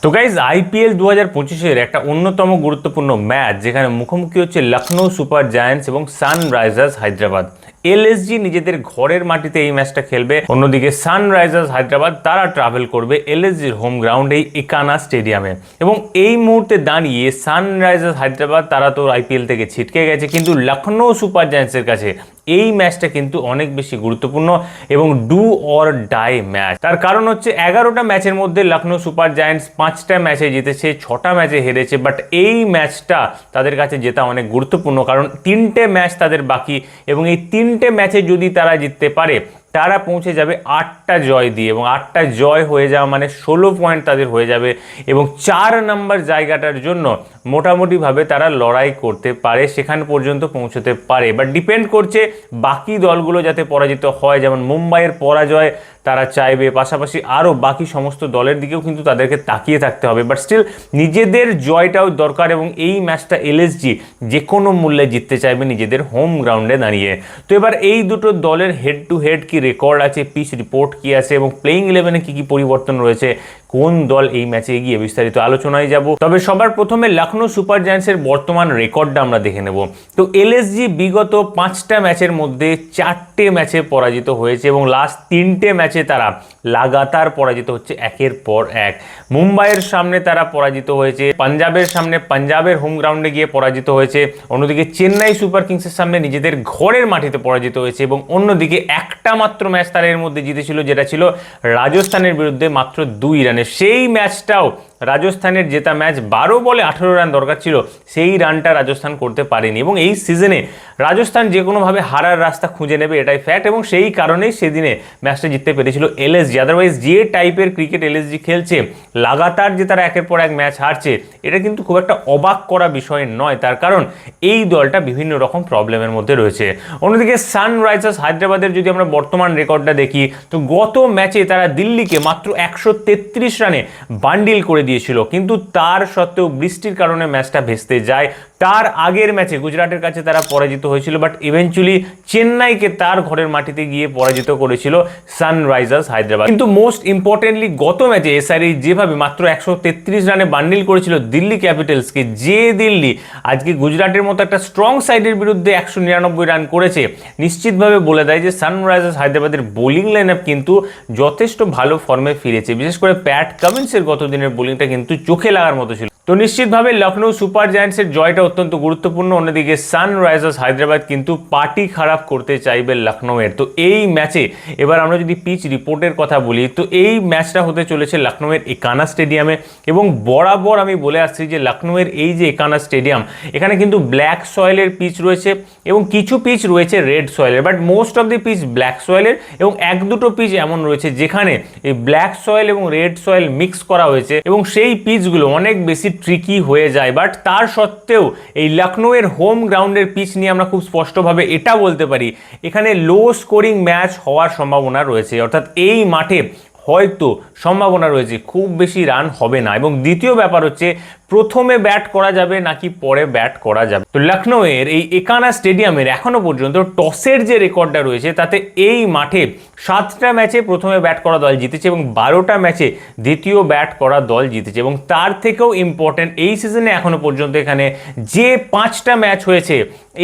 তো guys IPL 2025-এর একটা অন্যতম গুরুত্বপূর্ণ ম্যাচ যেখানে মুখোমুখি হচ্ছে লখনৌ সুপার জায়ান্টস এবং সানরাইজার্স হায়দ্রাবাদ। এলএসজি নিজেদের ঘরের মাটিতে এই ম্যাচটা খেলবে, অন্যদিকে সানরাইজার্স হায়দ্রাবাদ তারা ট্রাভেল করবে এলএসজির হোম গ্রাউন্ড এই ইকানা স্টেডিয়ামে। এবং এই মুহূর্তে দাঁড়িয়ে সানরাইজার্স হায়দ্রাবাদ তারা তো আইপিএল থেকে ছিটকে গেছে, কিন্তু লখনৌ সুপার জায়ান্টসের কাছে এই ম্যাচটা কিন্তু অনেক বেশি গুরুত্বপূর্ণ এবং ডু অর ডাই ম্যাচ। তার কারণ হচ্ছে 11টা ম্যাচের মধ্যে লখনৌ সুপার জায়ান্টস 5টা ম্যাচে জিতেছে, 6টা ম্যাচে হেরেছে, বাট এই ম্যাচটা তাদের কাছে জেতা অনেক গুরুত্বপূর্ণ, কারণ 3টে ম্যাচ তাদের বাকি এবং এই 3টে ম্যাচে যদি তারা জিততে পারে তারা পৌঁছে যাবে 8টা জয় দিয়ে, এবং 8টা জয় হয়ে যাওয়া মানে 16 পয়েন্ট তাদের হয়ে যাবে এবং 4 নম্বর জায়গাটার জন্য মোটামুটিভাবে তারা লড়াই করতে পারে, সেখান পর্যন্ত পৌঁছতে পারে। বাট ডিপেন্ড করছে বাকি দলগুলো যাতে পরাজিত হয়, যেমন মুম্বাইয়ের পরাজয় তারা চাইবে, পাশাপাশি আরও বাকি সমস্ত দলের দিকেও কিন্তু তাদেরকে তাকিয়ে থাকতে হবে। বাট স্টিল নিজেদের জয়টাও দরকার এবং এই ম্যাচটা এলএসজি যে কোনো মূল্যে জিততে চাইবে নিজেদের হোম গ্রাউন্ডে দাঁড়িয়ে। তো এবার এই দুটো দলের হেড টু হেড কি রেকর্ড আছে, পিচ রিপোর্ট কি আছে এবং প্লেইং ইলেভেনে কি কি পরিবর্তন রয়েছে, কোন দল এই ম্যাচে এগিয়ে, বিস্তারিত আলোচনায় যাব। তবে সবার প্রথমে লখনৌ সুপার জায়ান্টসের বর্তমান রেকর্ডটা আমরা দেখে নেব। তো এলএসজি বিগত 5টা ম্যাচের মধ্যে 4টে ম্যাচে পরাজিত হয়েছে এবং লাস্ট 3টে ম্যাচে তারা লাগাতার পরাজিত হচ্ছে একের পর এক। মুম্বাইয়ের সামনে তারা পরাজিত হয়েছে, পাঞ্জাবের সামনে পাঞ্জাবের হোম গ্রাউন্ডে গিয়ে পরাজিত হয়েছে, অন্যদিকে চেন্নাই সুপার কিংসের সামনে নিজেদের ঘরের মাটিতে পরাজিত হয়েছে এবং অন্যদিকে একটা মাত্র ম্যাচ তারা এর মধ্যে জিতেছিল, যেটা ছিল রাজস্থানের বিরুদ্ধে মাত্র 2 রানে। সেই ম্যাচটাও রাজস্থানের জেতা ম্যাচ, 12 বলে 18 রান দরকার ছিল, সেই রানটা রাজস্থান করতে পারেনি। এবং এই সিজনে রাজস্থান যে কোনোভাবে হারার রাস্তা খুঁজে নেবে এটাই ফ্যাক্ট, এবং সেই কারণেই সেদিনে ম্যাচটা জিততে পেরেছিল এলএসজি। আদারওয়াইজ যে টাইপের ক্রিকেট এলএসজি খেলছে, লাগাতার যে তারা একের পর এক ম্যাচ হারছে, এটা কিন্তু খুব একটা অবাক করা বিষয় নয়, তার কারণ এই দলটা বিভিন্ন রকম প্রবলেমের মধ্যে রয়েছে। অন্যদিকে সানরাইজার্স হায়দ্রাবাদের যদি আমরা বর্তমান রেকর্ডটা দেখি, তো গত ম্যাচে তারা দিল্লিকে মাত্র 133 রানে বান্ডিল করে দিয়েছিল, কিন্তু তার সত্ত্বেও বৃষ্টির কারণে ম্যাচটা ভেস্তে যায়। তার আগের ম্যাচে গুজরাটের কাছে তারা পরাজিত হয়েছিল, বাট ইভেনচুয়ালি চেন্নাইকে তার ঘরের মাটিতে গিয়ে পরাজিত করেছিল সানরাইজার্স হায়দ্রাবাদ। কিন্তু মোস্ট ইম্পর্টেন্টলি গত ম্যাচে এসআরএইচ যেভাবে মাত্র 133 রানে বান্ডিল করেছিল দিল্লি ক্যাপিটালসকে, যে দিল্লি আজকে গুজরাটের মতো একটা স্ট্রং সাইডের বিরুদ্ধে 199 রান করেছে, নিশ্চিতভাবে বলে দেয় যে সানরাইজার্স হায়দ্রাবাদের বোলিং লাইন আপ কিন্তু যথেষ্ট ভালো ফর্মে ফিরেছে। বিশেষ করে প্যাট কামিন্সের গত দিনের বোলিংটা কিন্তু চোখে লাগার মতো ছিল। তো নিশ্চিতভাবে লখনৌ সুপার জায়ান্টসের জয়টা অত্যন্ত গুরুত্বপূর্ণ। অন্যদিকে সানরাইজার্স হায়দ্রাবাদ কিন্তু পার্টি খারাপ করতে চাইবে লখনৌয়ের। তো এই ম্যাচে এবার আমরা যদি পিচ রিপোর্টের কথা বলি, তো এই ম্যাচটা হতে চলেছে লখনৌয়ের ইকানা স্টেডিয়ামে, এবং বরাবর আমি বলে আসছি যে লখনৌয়ের এই যে ইকানা স্টেডিয়াম, এখানে কিন্তু ব্ল্যাক সয়েলের পিচ রয়েছে এবং কিছু পিচ রয়েছে রেড সয়েলের, but most of the pitch black সয়েলের, এবং 1-2টো পিচ এমন রয়েছে যেখানে এই ব্ল্যাক সয়েল এবং রেড সয়েল মিক্স করা হয়েছে এবং সেই পিচগুলো অনেক বেশি ট্রিকি হয়ে যায়। বাট তার সত্ত্বেও এই লখনৌয়ের হোম গ্রাউন্ডের পিচ নিয়ে আমরা খুব স্পষ্টভাবে এটা বলতে পারি, এখানে লো স্কোরিং ম্যাচ হওয়ার সম্ভাবনা রয়েছে, অর্থাৎ এই মাঠে হয়তো সম্ভাবনা রয়েছে খুব বেশি রান হবে না। এবং দ্বিতীয় ব্যাপার হচ্ছে প্রথমে ব্যাট করা যাবে নাকি পরে ব্যাট করা যাবে। তো লখনৌয়ের এই ইকানা স্টেডিয়ামের এখনো পর্যন্ত টসের যে রেকর্ডটা রয়েছে, তাতে এই মাঠে 7টা ম্যাচে প্রথমে ব্যাট করা দল জিতেছে এবং 12টা ম্যাচে দ্বিতীয় ব্যাট করা দল জিতেছে। এবং তার থেকেও ইম্পর্টেন্ট, এই সিজনে এখনো পর্যন্ত এখানে যে 5টা ম্যাচ হয়েছে,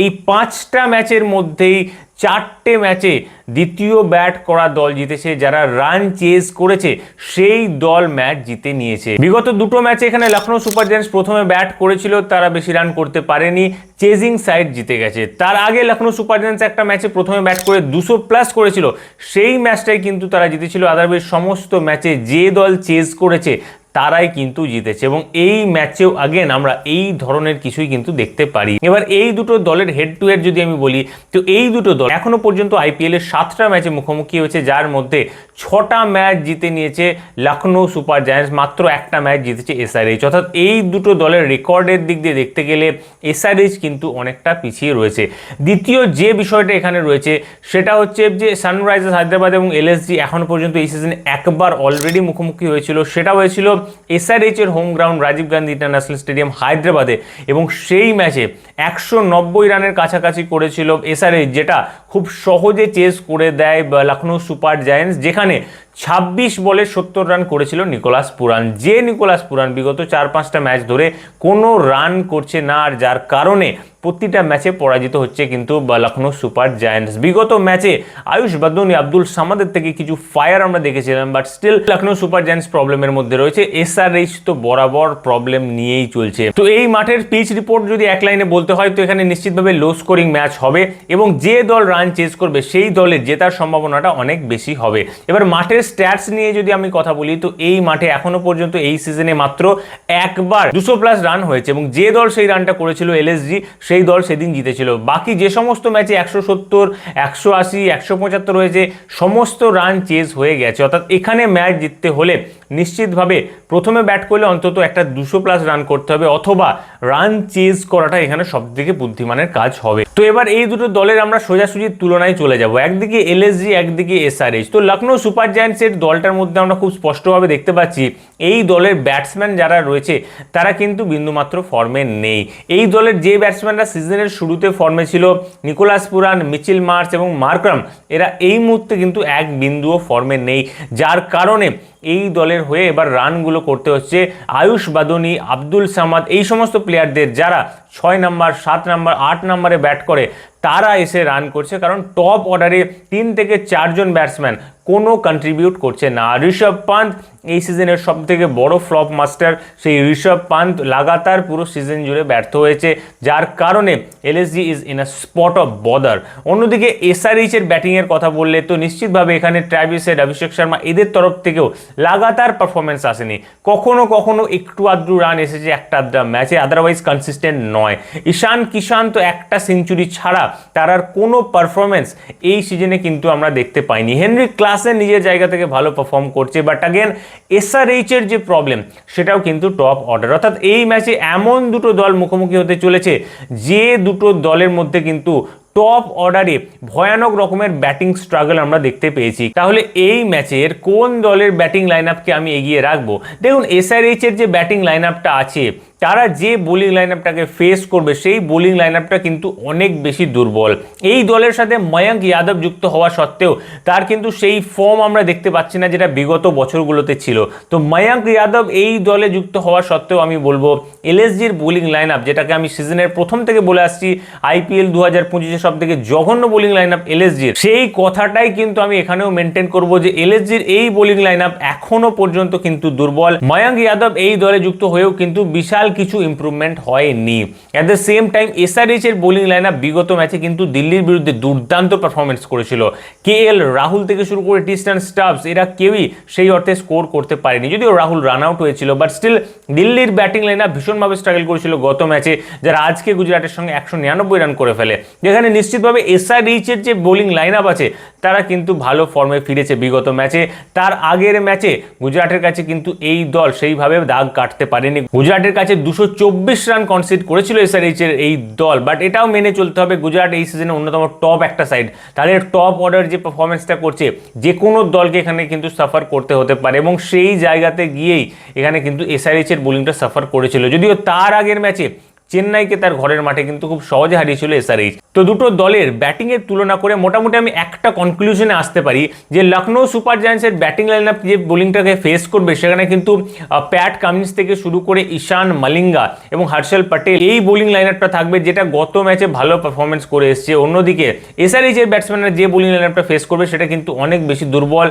এই 5টা ম্যাচের মধ্যেই 4টে ম্যাচে দ্বিতীয় ব্যাট করা দল জিতেছে, যারা রান চেজ করেছে সেই দল ম্যাচ জিতে নিয়েছে। বিগত 2টো ম্যাচে এখানে লখনৌ সুপার জায়ান্টস প্রথমে ব্যাট করেছিল, তারা বেশি রান করতে পারেনি, চেজিং সাইড জিতে গেছে। তার আগে লখনৌ সুপার জায়ান্টস একটা ম্যাচে প্রথমে ব্যাট করে 200+ করেছিল, সেই ম্যাচটাই কিন্তু তারা জিতেছিল। আদারওয়াইজ সমস্ত ম্যাচে যে দল চেজ করেছে তারাই কিন্তু জিতেছে, এবং এই ম্যাচেও আগেন আমরা এই ধরনের কিছুই কিন্তু দেখতে পারি। এবার এই দুটো দলের হেড টু হেড যদি আমি বলি, তো এই দুটো দল এখনো পর্যন্ত আইপিএল এর 7টা ম্যাচে মুখোমুখি হয়েছে, যার মধ্যে 6টা ম্যাচ জিতে নিয়েছে লখনৌ সুপার জায়ান্টস, মাত্র একটা ম্যাচ জিতেছে এসআরএইচ। অর্থাৎ এই দুটো দলের রেকর্ডের দিক দিয়ে দেখতে গেলে এসআরএইচ কিন্তু অনেকটা পিছিয়ে রয়েছে। দ্বিতীয় যে বিষয়টা এখানে রয়েছে সেটা হচ্ছে যে সানরাইজার্স হায়দ্রাবাদ এবং এলএসজি এখনো পর্যন্ত এই সিজনে একবার অলরেডি মুখোমুখি হয়েছিল, সেটা হয়েছিল এসআরএইচ এর home ground Rajiv Gandhi international stadium হায়দ্রাবাদে, এবং সেই ম্যাচে 190 রানের কাছাকাছি করেছিল এসআরএইচ, যেটা খুব সহজে চেস করে দেয় লখনৌ সুপার জায়ান্টস, যেখানে যেখানে 26 বলে 70 রান করেছিল নিকোলাস পুরান, যে নিকোলাস পুরান বিগত 4-5টা ম্যাচ ধরে কোনো রান করছে না, আর যার কারণে প্রতিটা ম্যাচে পরাজিত হচ্ছে কিন্তু লখনৌ সুপার জায়ান্টস। বিগত ম্যাচে আয়ুষ বাদুনি, আব্দুল সামাদের থেকে কিছু ফায়ার আমরা দেখেছিলাম, but still Lucknow super giants প্রবলেমের মধ্যে রয়েছে। এসআরএইচ তো বরাবর প্রবলেম নিয়েই চলছে। তো এই মাঠের পিচ রিপোর্ট যদি এক লাইনে বলতে হয় তো এখানে নিশ্চিতভাবে লো স্কোরিং ম্যাচ হবে এবং যে দল রান চেজ করবে সেই দলের জেতার সম্ভাবনাটা অনেক বেশি হবে। এবার মাঠের স্ট্যাটস নিয়ে যদি আমি কথা বলি তো এই মাঠে এখনো পর্যন্ত এই সিজনে মাত্র একবার 200+ রান হয়েছে এবং যে দল সেই রানটা করেছিল এলএসজি, সেই দল সেদিন জিতেছিল। বাকি যে সমস্ত ম্যাচে 170, 180, 175 হয়েছে সমস্ত রান চেজ হয়ে গেছে। অর্থাৎ এখানে ম্যাচ জিততে হলে নিশ্চিতভাবে প্রথমে ব্যাট করলে অন্তত একটা 200+ রান করতে হবে, অথবা রান চেজ করাটা এখানে সবথেকে বুদ্ধিমানের কাজ হবে। তো এবার এই দুটো দলের আমরা সোজাসুজি তুলনায় চলে যাব, একদিকে এলএসজি একদিকে এসআরএইচ। তো লখনৌ সুপার জায়ান্টসের দলটার মধ্যে আমরা খুব স্পষ্টভাবে দেখতে পাচ্ছি এই দলের ব্যাটসম্যান যারা রয়েছে তারা কিন্তু বিন্দুমাত্র ফর্মে নেই। এই দলের যে ব্যাটসম্যানরা সিজনের শুরুতে ফর্মে ছিল, নিকোলাস পুরান, মিচেল মার্শ এবং মার্করাম, এরা এই মুহূর্তে কিন্তু এক বিন্দুও ফর্মে নেই, যার কারণে এই দলের হয়ে এবার রানগুলো করতে হচ্ছে আয়ুষ বাদনি, আব্দুল সামাদ, এই সমস্ত প্লেয়ারদের যারা 6 নাম্বার, 7 নাম্বার, 8 নাম্বারে ব্যাট করে তারা এসে রান করছে, কারণ টপ অর্ডারে 3 থেকে 4 জন ব্যাটসম্যান কোনো কন্ট্রিবিউট করছে না। ঋষভ পান্ত এই সিজনের সব থেকে বড় ফ্লপ মাস্টার, সেই ঋষভ পান্ত লাগাতার পুরো সিজন জুড়ে ব্যর্থ হয়েছে, যার কারণে LSG is in a spot of bother. অন্যদিকে এসআরএইচ এর ব্যাটিংয়ের কথা বললে তো নিশ্চিতভাবে এখানে ট্র্যাভিস হেড, অভিষেক শর্মা এদের তরফ থেকেও লাগাতার পারফরমেন্স আসেনি। কখনো কখনো একটু আধটু রান এসেছে একটা আধটা ম্যাচে, আদারওয়াইজ কনসিস্টেন্ট নয়। ঈশান কিষান তো একটা সেঞ্চুরি ছাড়া তার আর কোনো পারফরমেন্স এই সিজনে কিন্তু আমরা দেখতে পাইনি। হেনরিক ক্লাসেন নিজের জায়গা থেকে ভালো পারফর্ম করছে, বাট অ্যাগেন এসআরএইচ এর যে প্রবলেম সেটাও কিন্তু টপ অর্ডার। অর্থাৎ এই ম্যাচে এমন দুটো দল মুখোমুখি হতে চলেছে যে দুটো দলের মধ্যে কিন্তু টপ অর্ডারে ভয়ানক রকমের ব্যাটিং স্ট্রাগল আমরা দেখতে পেয়েছি। তাহলে এই ম্যাচের কোন দলের ব্যাটিং লাইন আপকে আমি এগিয়ে রাখবো? দেখুন, এসআরএইচ এর যে ব্যাটিং লাইন আপটা আছে, তারা যে বোলিং লাইন আপটাকে ফেস করবে সেই বোলিং লাইন আপটা কিন্তু অনেক বেশি দুর্বল। এই দলের সাথে ময়ঙ্ক যাদব যুক্ত হওয়া সত্ত্বেও তার কিন্তু সেই ফর্ম আমরা দেখতে পাচ্ছি না যেটা বিগত বছরগুলোতে ছিল। তো ময়ঙ্ক যাদব এই দলে যুক্ত হওয়া সত্ত্বেও আমি বলবো এলএসজির বোলিং লাইন আপ, যেটাকে আমি সিজনের প্রথম থেকে বলে আসছি আইপিএল 2025 সব থেকে জঘন্য বোলিং লাইন আপ এলএসজির, সেই কথাটাই কিন্তু আমি এখানেও মেনটেন করবো যে এলএসজির এই বোলিং লাইন আপ এখনো পর্যন্ত কিন্তু দুর্বল। ময়ঙ্ক যাদব এই দলে যুক্ত হয়েও কিন্তু বিশাল কিছু ইমপ্রুভমেন্ট হয়নি। At the same time SRH এর বোলিং লাইন আপ বিগত ম্যাচে কিন্তু দিল্লির বিরুদ্ধে দুর্দান্ত পারফরমেন্স করেছিল। কেএল রাহুল থেকে শুরু করে টিস্টান স্টাবস এরা কেউই সেই অর্থে স্কোর করতে পারেনি, যদিও রাহুল রান আউট হয়েছিল, বাট স্টিল দিল্লির ব্যাটিং লাইন আপ ভীষণভাবে স্ট্রাগল করেছিল গত ম্যাচে, যারা আজকে গুজরাটের সঙ্গে 199 রান করে ফেলে। যেখানে নিশ্চিতভাবে এসআরএইচ এর যে বোলিং লাইন আপ আছে তারা কিন্তু ভালো ফর্মে ফিরেছে বিগত ম্যাচে। তার আগের ম্যাচে গুজরাটের কাছে কিন্তু এই দল সেইভাবে দাগ কাটতে পারেনি। গুজরাটের কাছে 224 রান কনসিড করেছিল এসআরএইচ এর এই দল, বাট এটাও মেনে চলতে হবে গুজরাট এই সিজনে অন্যতম টপ একটা সাইড। তাদের টপ অর্ডার যে পারফরমেন্সটা করছে যে কোনো দলকে এখানে কিন্তু সাফার করতে হতে পারে, এবং সেই জায়গাতে গিয়েই এখানে কিন্তু এসআরএইচ এর বোলিংটা সাফার করেছিল, যদিও তার আগের ম্যাচে চেন্নাইকে তার ঘরের মাঠে কিন্তু খুব সহজে হারিয়েছিল এসআরএইচ। তো দুটো দলের ব্যাটিং এর তুলনা করে মোটামুটি আমি একটা কনক্লুশনে আসতে পারি যে লখনৌ সুপার জায়ান্টসের ব্যাটিং লাইন আপ যে বোলিংটাকে ফেস করবে সেখানে কিন্তু প্যাট কামিন্স থেকে শুরু করে ঈশান মালিঙ্গা এবং হর্ষল পটেল এই বোলিং লাইন আপটা থাকবে, যেটা গত ম্যাচে ভালো পারফরমেন্স করে এসছে। অন্যদিকে এসআরএইচ এর ব্যাটসম্যানরা যে বোলিং লাইন আপটা ফেস করবে সেটা কিন্তু অনেক বেশি দুর্বল,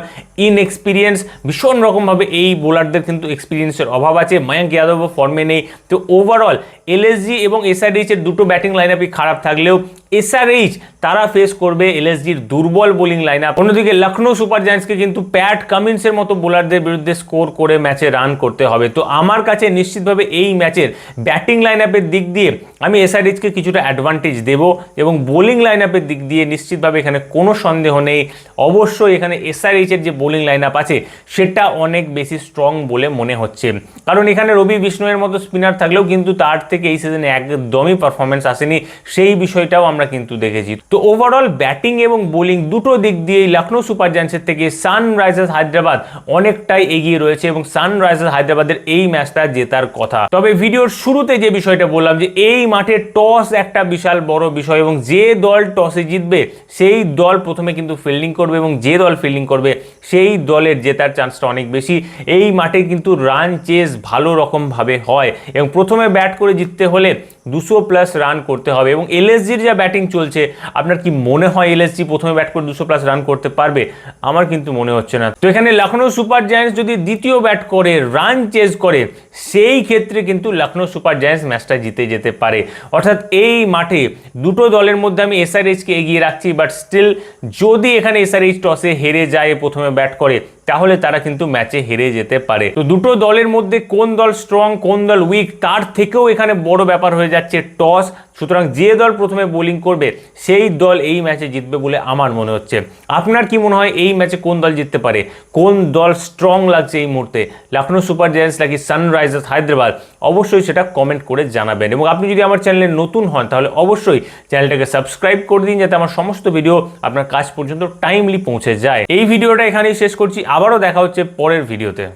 ইনএক্সপিরিয়েন্স, ভীষণ রকমভাবে এই বোলারদের কিন্তু এক্সপিরিয়েন্সের অভাব আছে। ময়ঙ্ক যাদবও ফর্মে নেই। তো ওভারঅল এলএসজি এবং এসআরএইচ এর দুটো ব্যাটিং লাইন আপই খারাপ থাকলেও এসআরএইচ তারা ফেস করবে এলএসজির দুর্বল বোলিং লাইন আপ। অন্যদিকে লখনৌ সুপার জায়ান্টসকে কিন্তু প্যাট কামিন্সের মতো বোলারদের বিরুদ্ধে স্কোর করে ম্যাচে রান করতে হবে। তো আমার কাছে নিশ্চিতভাবে এই ম্যাচের ব্যাটিং লাইন আপের দিক দিয়ে আমি এসআরএইচকে কিছুটা অ্যাডভান্টেজ দেব, এবং বোলিং লাইন আপের দিক দিয়ে নিশ্চিতভাবে এখানে কোনো সন্দেহ নেই, অবশ্যই এখানে এসআরএইচ এর যে বোলিং লাইন আপ আছে সেটা অনেক বেশি স্ট্রং বলে মনে হচ্ছে। কারণ এখানে রবি বিষ্ণু এর মতো স্পিনার থাকলেও কিন্তু তার থেকে এই সিজনে একদমই পারফরমেন্স আসেনি, সেই বিষয়টাও আমরা আমরা কিন্তু দেখেছি। তো ওভারঅল ব্যাটিং এবং বোলিং দুটো দিক দিয়েই লখনৌ সুপার জায়ান্টসের থেকে সানরাইজার্স হায়দ্রাবাদ অনেকটাই এগিয়ে রয়েছে এবং সানরাইজার্স হায়দ্রাবাদের এই ম্যাচটা জেতার কথা। তবে ভিডিওর শুরুতে যে বিষয়টা বললাম যে এই মাঠে টস একটা বিশাল বড় বিষয় এবং যে দল টসে জিতবে সেই দল প্রথমে কিন্তু ফিল্ডিং করবে এবং যে দল ফিল্ডিং করবে সেই দলের জেতার চান্সটা অনেক বেশি। এই মাঠে কিন্তু রান চেস ভালো রকমভাবে হয় এবং প্রথমে ব্যাট করে জিততে হলে 200+ রান করতে হবে এবং এলএসজির যা ব্যাটিং চলছে, আপনার কি মনে হয় এলএসজি প্রথমে ব্যাট করে 200+ রান করতে পারবে? আমার কিন্তু মনে হচ্ছে না। তো এখানে লখনৌ সুপার জায়ান্টস যদি দ্বিতীয় ব্যাট করে রান চেস করে সেই ক্ষেত্রে কিন্তু লখনৌ সুপার জায়ান্টস ম্যাচটা জিতে যেতে পারে। অর্থাৎ এই মাঠে দুটো দলের মধ্যে আমি এসআরএইচকে এগিয়ে রাখছি, বাট স্টিল যদি এখানে এসআরএইচ টসে হেরে যায় প্রথমে ব্যাট করে তাহলে তারা কিন্তু ম্যাচে হেরে যেতে পারে। তো দুটো দলের মধ্যে কোন দল স্ট্রং কোন দল উইক তার থেকেও এখানে বড় ব্যাপার হয়ে যাচ্ছে টস। সুতরাং যে দল প্রথমে বোলিং করবে সেই দল এই ম্যাচে জিতবে বলে আমার মনে হচ্ছে। আপনার কি মনে হয় এই ম্যাচে কোন দল জিততে পারে? কোন দল স্ট্রং লাগছে এই মুহূর্তে, লখনৌ সুপার জায়ান্টস নাকি সানরাইজার্স হায়দ্রাবাদ? অবশ্যই সেটা কমেন্ট করে জানাবেন এবং আপনি যদি আমার চ্যানেলে নতুন হন তাহলে অবশ্যই চ্যানেলটাকে সাবস্ক্রাইব করে দিন যাতে আমার সমস্ত ভিডিও আপনার কাছ পর্যন্ত টাইমলি পৌঁছে যায়। এই ভিডিওটা এখানেই শেষ করছি, আবারও দেখা হচ্ছে পরের ভিডিওতে।